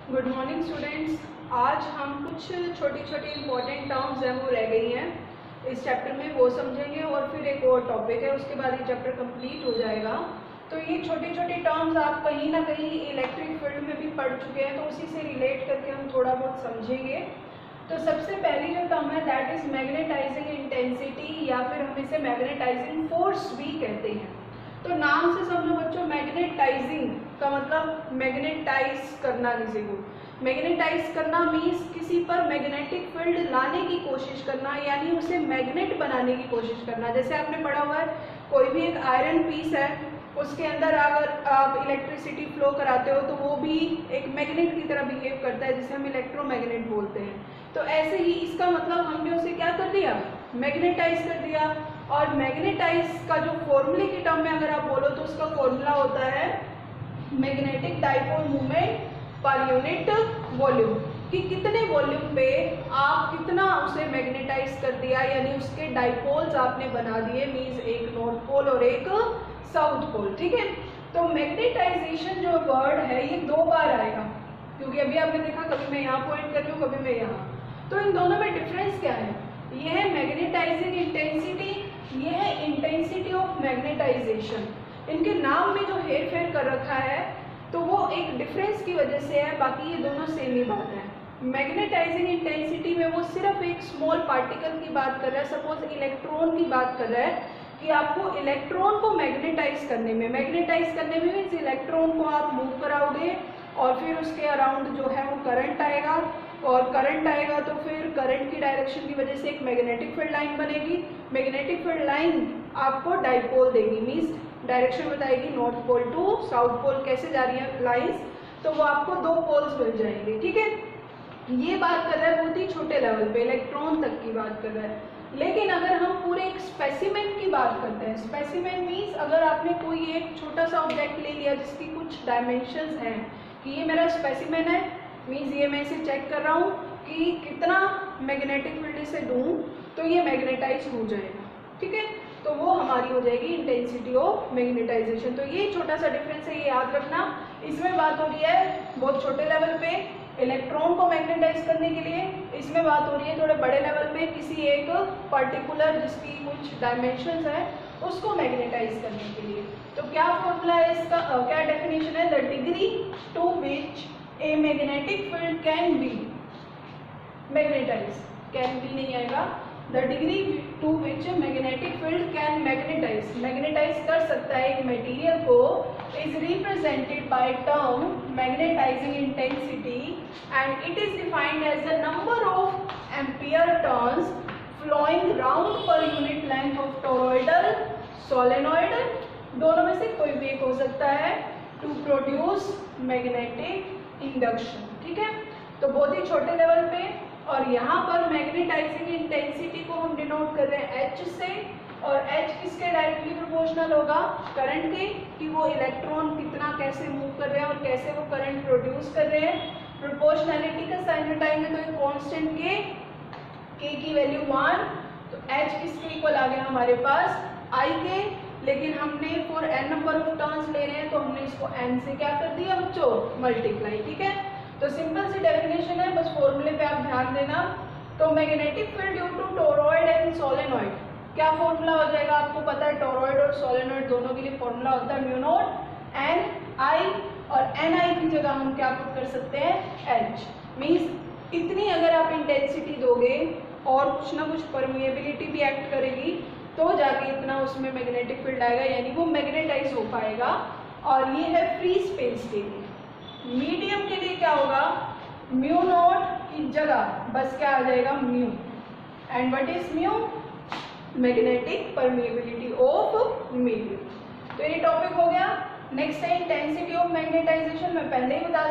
Good morning students. आज हम कुछ छोटी छोटी इंपॉर्टेंट टर्म्स हैं वो रह गई हैं इस चैप्टर में, वो समझेंगे और फिर एक और टॉपिक है, उसके बाद ये चैप्टर कंप्लीट हो जाएगा। तो ये छोटी छोटी टर्म्स आप कहीं ना कहीं इलेक्ट्रिक फील्ड में भी पढ़ चुके हैं, तो उसी से रिलेट करके हम थोड़ा बहुत समझेंगे। तो सबसे पहली जो टर्म है दैट इज मैग्नेटाइजिंग इंटेंसिटी, या फिर हम इसे मैग्नेटाइजिंग फोर्स भी कहते हैं। तो नाम से समझो बच्चों, मैग्नेटाइजिंग का मतलब मैग्नेटाइज करना, किसी को मैग्नेटाइज करना मीन्स किसी पर मैग्नेटिक फील्ड लाने की कोशिश करना, यानी उसे मैग्नेट बनाने की कोशिश करना। जैसे आपने पढ़ा हुआ है, कोई भी एक आयरन पीस है, उसके अंदर अगर आप इलेक्ट्रिसिटी फ्लो कराते हो तो वो भी एक मैग्नेट की तरह बिहेव करता है, जिसे हम इलेक्ट्रोमैग्नेट बोलते हैं। तो ऐसे ही इसका मतलब हमने उसे क्या कर दिया, मैग्नेटाइज कर दिया। और मैग्नेटाइज का जो फॉर्मूले की टर्म में अगर आप बोलो तो उसका फॉर्मूला होता है मैग्नेटिक डाइपोल मूवमेंट पर यूनिट वॉल्यूम, कि कितने वॉल्यूम पे आप कितना उसे मैग्नेटाइज कर दिया, यानी उसके डाइपोल्स आपने बना दिए, मींस एक नॉर्थ पोल और एक साउथ पोल। ठीक है, तो मैग्नेटाइजेशन जो वर्ड है ये दो बार आएगा, क्योंकि अभी आपने देखा कभी मैं यहाँ पॉइंट कर रही हूँ, कभी मैं यहाँ। तो इन दोनों में डिफरेंस क्या है, ये है मैग्नेटाइजिंग इंटेंसिटी, ये है इंटेंसिटी ऑफ मैग्नेटाइजेशन। इनके नाम में जो हेर फेर कर रखा है तो वो एक डिफरेंस की वजह से है, बाकी ये दोनों सेम ही बात है। मैग्नेटाइजिंग इंटेंसिटी में वो सिर्फ एक स्मॉल पार्टिकल की बात कर रहा है, सपोज इलेक्ट्रॉन की बात कर रहा है, कि आपको इलेक्ट्रॉन को मैग्नेटाइज करने में मीन्स इलेक्ट्रॉन को आप मूव कराओगे और फिर उसके अराउंड जो है वो करंट आएगा, और करंट आएगा तो फिर करंट की डायरेक्शन की वजह से एक मैग्नेटिक फील्ड लाइन बनेगी। मैग्नेटिक फील्ड लाइन आपको डाइपोल देगी, मीन्स डायरेक्शन बताएगी north pole to south pole कैसे जा रही है लाइंस, तो वो आपको दो पोल्स मिल जाएंगे। ठीक है, ये बात कर रहा है बहुत ही छोटे लेवल पे, इलेक्ट्रॉन तक की बात कर रहा है। लेकिन अगर हम पूरे एक स्पेसिमेन की बात करते हैं, स्पेसिमेन मीन्स अगर आपने कोई एक छोटा सा ऑब्जेक्ट ले लिया जिसकी कुछ डायमेंशंस हैं, कि ये मेरा स्पेसिमेन है, मीन्स ये मैं इसे चेक कर रहा हूँ कि कितना मैग्नेटिक फील्ड से दूँ तो ये मैग्नेटाइज हो जाएगा। ठीक है, तो वो हमारी हो जाएगी इंटेंसिटी ऑफ मैग्नेटाइजेशन। तो ये छोटा सा डिफरेंस है, ये याद रखना। इसमें बात हो रही है बहुत छोटे लेवल पे इलेक्ट्रॉन को मैग्नेटाइज करने के लिए, इसमें बात हो रही है थोड़े बड़े लेवल पे किसी एक पर्टिकुलर जिसकी कुछ डायमेंशंस है उसको मैग्नेटाइज करने के लिए। तो क्या फॉर्मूला है इसका, क्या डेफिनेशन है, the degree to which a magnetic field can be magnetize, can be नहीं आएगा, the degree to which magnetic field can magnetize कर सकता है एक मटेरियल को, is represented by term magnetizing intensity and it is defined as the number of ampere turns flowing round per unit length of toroidal solenoid, दोनों में से कोई भी एक हो सकता है, टू प्रोड्यूस मैग्नेटिक इंडक्शन। ठीक है, तो बहुत ही छोटे लेवल पे। और यहाँ पर मैग्नेटाइजिंग इंटेंसिटी को हम डिनोट कर रहे हैं H से, और H किसके डायरेक्टली प्रोपोर्शनल होगा, करंट के, कि वो इलेक्ट्रॉन कितना कैसे मूव कर रहे हैं और कैसे वो करंट प्रोड्यूस कर रहे हैं। प्रोपोर्शनैलिटी का साइन हटाएंगे तो एक कांस्टेंट K की वैल्यू 1, तो H किसके इक्वल आ गया हमारे पास I के, लेकिन हमने for n number of turns ले रहे हैं तो हमने इसको n से क्या कर दिया बच्चों, मल्टीप्लाई। ठीक है, तो सिंपल सी डेफिनेशन है, बस फॉर्मूले पे आप ध्यान देना। तो magnetic field due to toroid and solenoid, क्या फॉर्मूला हो जाएगा, आपको पता है टोरॉइड और सोलेनॉइड दोनों के लिए फॉर्मूला होता है म्यू नॉट एन आई, और एन आई की जगह हम क्या पुट कर सकते हैं एच, मीन्स इतनी अगर आप इंटेंसिटी दोगे और कुछ ना कुछ परमिएबिलिटी भी एक्ट करेगी तो जाके इतना उसमें मैग्नेटिक फील्ड आएगा, यानी वो मैग्नेटाइज हो पाएगा। और ये है फ्री स्पेस के लिए। मीडियम के लिए क्या होगा, म्यू नॉट की जगह बस क्या आ जाएगा mu, and what is mu, magnetic permeability of medium. तो ये टॉपिक हो गया। नेक्स्ट है इंटेंसिटी ऑफ मैग्नेटाइजेशन, मैं पहले ही बता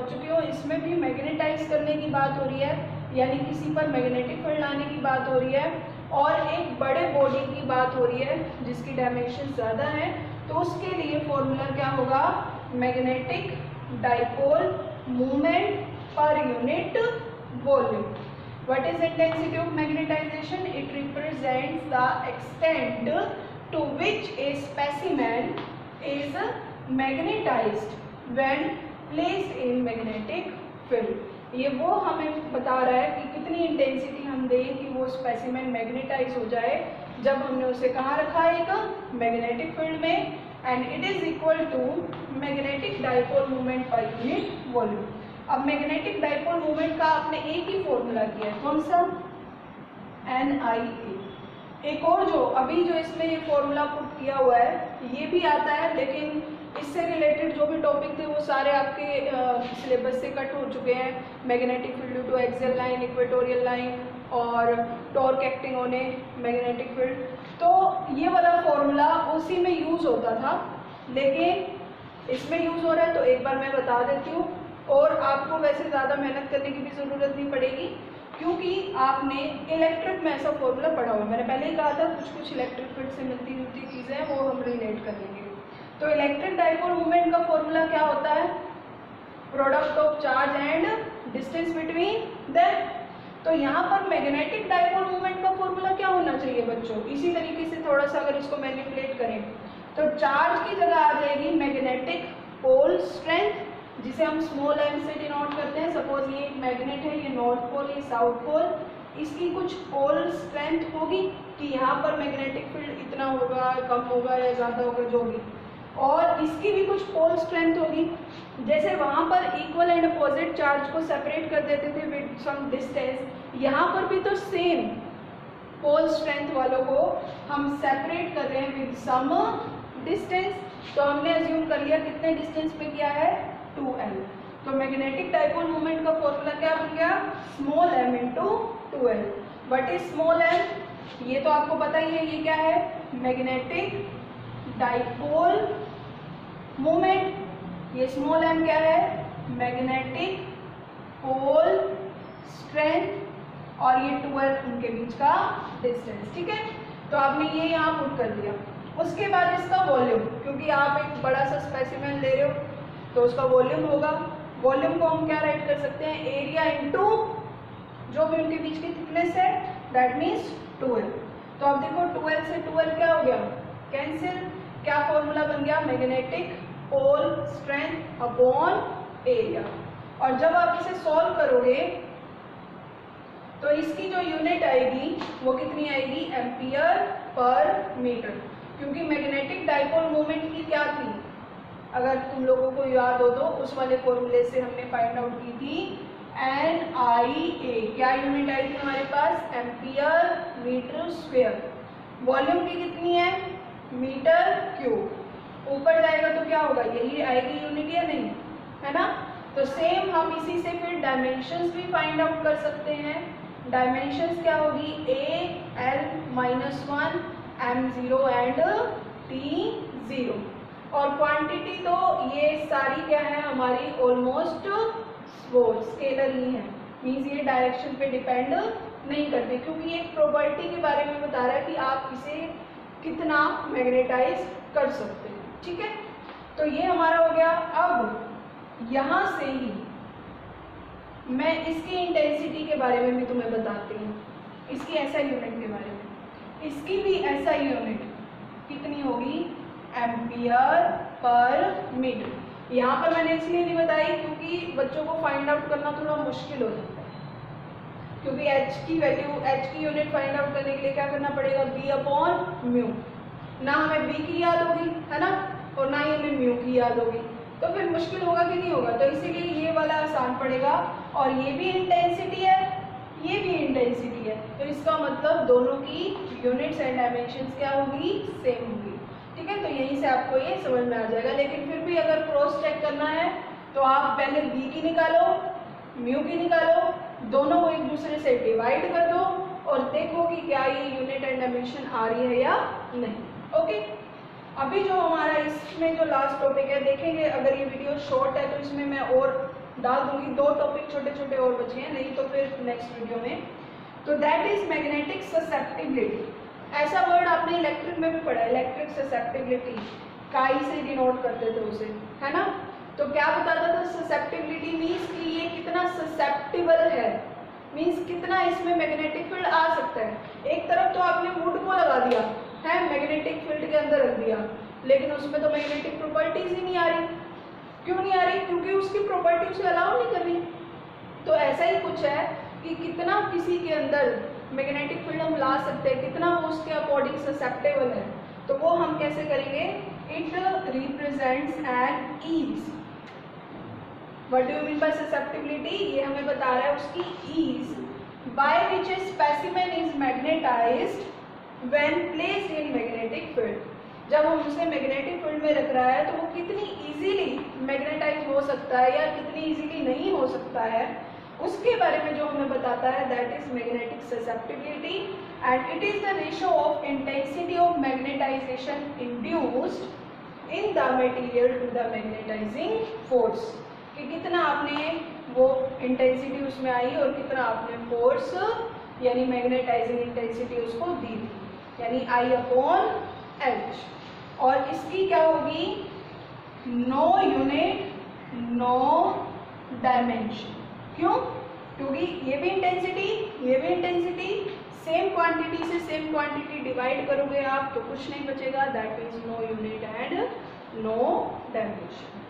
चुकी हूँ, इसमें भी मैग्नेटाइज करने की बात हो रही है, यानी किसी पर मैग्नेटिक फील्ड लाने की बात हो रही है, और एक बड़े बॉडी की बात हो रही है जिसकी डायमेंशन ज़्यादा है, तो उसके लिए फॉर्मूला क्या होगा, मैग्नेटिक डाइपोल मूवमेंट पर unit volume. What is intensity of magnetization? It represents the extent to which a specimen is magnetized when placed in magnetic field. ये वो हमें बता रहा है कि कितनी इंटेंसिटी हम दें कि वो स्पेसिमेन मैग्नेटाइज हो जाए जब हमने उसे कहाँ रखा है, एक मैग्नेटिक फील्ड में, and it is equal to magnetic dipole moment per unit volume. अब मैग्नेटिक डाइपोल मोमेंट का आपने एक ही फॉर्मूला किया है, कौन सा, NIA। एक और जो अभी जो इसमें ये फॉर्मूला पुट किया हुआ है ये भी आता है, लेकिन इससे रिलेटेड जो भी टॉपिक थे वो सारे आपके सिलेबस से कट हो चुके हैं। Magnetic field due to axial line, equatorial line और torque acting on a magnetic field, तो ये वाला फॉर्मूला उसी में यूज़ होता था, लेकिन इसमें यूज़ हो रहा है तो एक बार मैं बता देती हूँ। और आपको वैसे ज़्यादा मेहनत करने की भी ज़रूरत नहीं पड़ेगी, क्योंकि आपने इलेक्ट्रिक में ऐसा फॉर्मूला पढ़ा हुआ है। मैंने पहले ही कहा था कुछ कुछ इलेक्ट्रिक फील्ड से मिलती जुलती चीज़ें हैं, वो हम रिलेट कर लेंगे। तो इलेक्ट्रिक डाइपोल मोमेंट का फॉर्मूला क्या होता है, product of charge and distance between them. तो यहाँ पर मैग्नेटिक डाइपोल मोमेंट का फॉर्मूला क्या होना चाहिए बच्चों, इसी तरीके से थोड़ा सा अगर इसको मैनिपुलेट करें तो चार्ज की जगह आ जाएगी मैग्नेटिक पोल स्ट्रेंथ, जिसे हम स्मॉल m से डिनोट करते हैं। सपोज ये एक मैग्नेट है, ये नॉर्थ पोल, ये साउथ पोल, इसकी कुछ पोल स्ट्रेंथ होगी कि यहाँ पर मैग्नेटिक फील्ड इतना होगा, कम होगा या ज़्यादा होगा, जो भी, और इसकी भी कुछ पोल स्ट्रेंथ होगी। जैसे वहाँ पर इक्वल एंड अपोजिट चार्ज को सेपरेट कर देते थे विद सम डिस्टेंस, यहाँ पर भी तो सेम पोल स्ट्रेंथ वालों को हम सेपरेट कर रहे हैं विद सम डिस्टेंस। तो हमने अज्यूम कर लिया कितने डिस्टेंस पे किया है, 2l। तो मैग्नेटिक डाइपोल मोमेंट का फॉर्मूला क्या बन गया, small m into 2l। What is small m, ये तो आपको पता ही है, ये क्या है, मैग्नेटिक डाइपोल मोमेंट। ये स्मॉल m क्या है, मैग्नेटिक पोल स्ट्रेंथ, और ये 2l उनके बीच का डिस्टेंस। ठीक है, तो आपने ये यहाँ पुट कर दिया। उसके बाद इसका वॉल्यूम, क्योंकि आप एक बड़ा सा स्पेसिमेन ले रहे हो तो उसका वॉल्यूम होगा। वॉल्यूम को हम क्या राइट कर सकते हैं, एरिया इंटू जो भी उनके बीच की थिकनेस है, दैट मीन्स 2l। तो अब देखो 2l से 2l क्या हो गया, कैंसिल। क्या फॉर्मूला बन गया, magnetic pole strength upon area. और जब आप इसे सॉल्व करोगे तो इसकी जो यूनिट आएगी वो कितनी आएगी, एम्पियर पर मीटर, क्योंकि मैग्नेटिक डाइपोल मोमेंट की क्या थी, अगर तुम लोगों को याद हो तो उस वाले फॉर्मूले से हमने फाइंड आउट की थी NIA। क्या यूनिट आई थी हमारे पास, एम्पियर मीटर स्क्वायर। वॉल्यूम की कितनी है, मीटर क्यूब। ऊपर जाएगा तो क्या होगा, यही आएगी यूनिट या नहीं, है ना। तो सेम हम इसी से फिर डायमेंशंस भी फाइंड आउट कर सकते हैं। डायमेंशंस क्या होगी, AL-1 M0 एंड T0। और क्वांटिटी तो ये सारी क्या है हमारी, ऑलमोस्ट वो स्केलर ही है, मीन्स ये डायरेक्शन पे डिपेंड नहीं करते, क्योंकि ये एक प्रॉपर्टी के बारे में बता रहा है कि आप इसे कितना मैग्नेटाइज कर सकते हैं। ठीक है, तो ये हमारा हो गया। अब यहाँ से ही मैं इसकी इंटेंसिटी के बारे में भी तुम्हें बताती हूँ, इसकी ऐसा यूनिट के बारे में। इसकी भी ऐसा यूनिट कितनी होगी, एम्पियर पर मीटर। यहाँ पर मैंने इसलिए नहीं बताई क्योंकि बच्चों को फाइंड आउट करना थोड़ा मुश्किल हो जाता है, क्योंकि h की वैल्यू, h की यूनिट फाइंड आउट करने के लिए क्या करना पड़ेगा, B/μ। ना हमें b की याद होगी, है ना, और ना ही हमें म्यू की याद होगी, तो फिर मुश्किल होगा कि नहीं होगा। तो इसीलिए ये वाला आसान पड़ेगा। और ये भी इंटेंसिटी है, ये भी इंटेंसिटी है, तो इसका मतलब दोनों की यूनिट्स एंड डायमेंशंस क्या होगी, सेम होगी। ठीक है, तो यहीं से आपको ये समझ में आ जाएगा। लेकिन फिर भी अगर क्रॉस चेक करना है तो आप पहले b की निकालो, म्यू की निकालो, दोनों को एक दूसरे से डिवाइड कर दो और देखो कि क्या ये यूनिट एंड डायमेंशन आ रही है या नहीं। ओके, अभी जो हमारा इसमें जो लास्ट टॉपिक है, देखेंगे अगर ये वीडियो शॉर्ट है तो इसमें मैं और डाल दूंगी, 2 टॉपिक छोटे छोटे और बचे हैं, नहीं तो फिर नेक्स्ट वीडियो में। तो दैट इज मैग्नेटिक ससेप्टिबिलिटी। ऐसा वर्ड आपने इलेक्ट्रिक में भी पढ़ा, इलेक्ट्रिक ससेप्टिबिलिटी, काई से डिनोट करते थे उसे, है ना। तो क्या बताता था, ससेप्टिबिलिटी मीन्स कि ये कितना ससेप्टिबल है, मीन्स कितना इसमें मैग्नेटिक फील्ड आ सकता है। एक तरफ तो आपने वुड को लगा दिया है, मैग्नेटिक फील्ड के अंदर रख दिया, लेकिन उसमें तो मैग्नेटिक प्रॉपर्टीज ही नहीं आ रही। क्यों नहीं आ रही, क्योंकि उसकी प्रॉपर्टी उसे अलाउ नहीं कर रही। तो ऐसा ही कुछ है कि कितना किसी के अंदर मैग्नेटिक फील्ड हम ला सकते हैं, कितना वो उसके अकॉर्डिंग ससेप्टेबल है, तो वो हम कैसे करेंगे, it represents an ease. What do you mean by susceptibility, ये हमें बता रहा है उसकी ease by which a specimen is magnetised when placed in magnetic field. जब हम उसे मैग्नेटिक फील्ड में रख रहा है तो वो कितनी इजीली मैग्नेटाइज हो सकता है या कितनी इजीली नहीं हो सकता है, उसके बारे में जो हमें बताता है, that is magnetic susceptibility and it is the ratio of intensity of magnetisation induced in the material to the magnetising force, कि कितना आपने वो इंटेंसिटी उसमें आई और कितना आपने फोर्स यानी मैग्नेटाइजिंग इंटेंसिटी उसको दी थी, यानी I/H। और इसकी क्या होगी, नो यूनिट नो डायमेंशन। क्यों, क्योंकि ये भी इंटेंसिटी सेम क्वांटिटी से सेम क्वांटिटी डिवाइड करोगे आप तो कुछ नहीं बचेगा, that means no unit and no dimension.